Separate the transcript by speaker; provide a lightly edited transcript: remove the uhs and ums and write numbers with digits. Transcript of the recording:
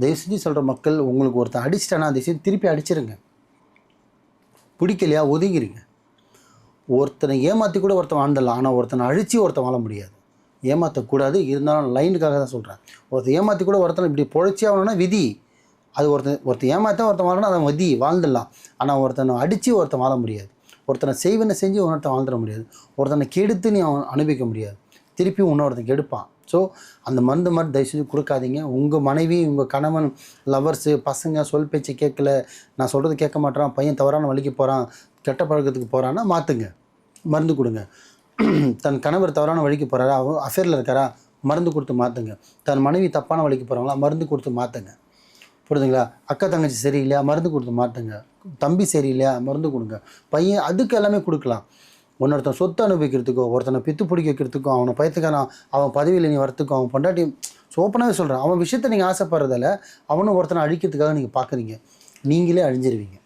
Speaker 1: தயவு செஞ்சு சொல்கிற மக்கள், உங்களுக்கு ஒருத்தன் அடிச்சிட்டானா தயவு செஞ்சு திருப்பி அடிச்சிருங்க. பிடிக்கலையா ஒதுங்கிருங்க. ஒருத்தனை ஏமாற்றி கூட ஒருத்தன் வாழ்ந்துடலாம், ஆனால் ஒருத்தனை அழித்து ஒருத்தன் வாழ முடியாது. ஏமாற்றக்கூடாது. இருந்தாலும் லைனுக்காக தான் சொல்கிறேன். ஒருத்தன் ஏமாற்றி கூட ஒருத்தனை இப்படி பொழைச்சி ஆகணும்னா விதி. அது ஒருத்தன் ஏமாற்ற ஒருத்தன் வாழணும், அதை விதி வாழ்ந்துடலாம். ஆனால் ஒருத்தனை அடித்து ஒருத்தன் வாழ முடியாது. ஒருத்தனை செய்வனை செஞ்சு ஒருத்தன் வாழ்ந்துட முடியாது. ஒருத்தனை கெடுத்து நீ அவன் அனுபவிக்க முடியாது. திருப்பி இன்னொருத்தன் கெடுப்பான். ஸோ அந்த மருந்து மாதிரி தயவு செஞ்சு கொடுக்காதீங்க. உங்கள் மனைவி, உங்கள் கணவன், லவர்ஸு, பசங்க சொல் பேச்சு கேட்கல, நான் சொல்கிறது கேட்க மாட்டேறான், பையன் தவறான வழிக்கு போகிறான், கெட்ட பழக்கத்துக்கு போகிறான்னா மாற்றுங்க, மருந்து கொடுங்க. தன் கணவர் தவறான வழிக்கு போகிறாரா, அஃபேரில் இருக்காரா, மருந்து கொடுத்து மாற்றுங்க. தன் மனைவி தப்பான வழிக்கு போகிறாங்களா, மருந்து கொடுத்து மாற்றுங்க. புரியுதுங்களா? அக்கா தங்கச்சி சரியில்லையா, மருந்து கொடுத்து மாற்றுங்க. தம்பி சரியில்லையா, மருந்து கொடுங்க. பையன் அதுக்கு எல்லாமே கொடுக்கலாம். ஒன்னொருத்தன் சொத்து அனுபவிக்கிறதுக்கோ, ஒருத்தனை பித்து பிடிக்க வைக்கிறதுக்கும், அவனை பயத்துக்கான அவன் பதவியில் நீ வரத்துக்கும், அவன் பொண்டாட்டி ஓப்பனாகவே சொல்கிறேன், அவன் விஷயத்தை நீங்கள் ஆசைப்படுறதால அவனும் ஒருத்தனை அழிக்கிறதுக்காக நீங்கள் பார்க்குறீங்க. நீங்களே அழிஞ்சிருவீங்க.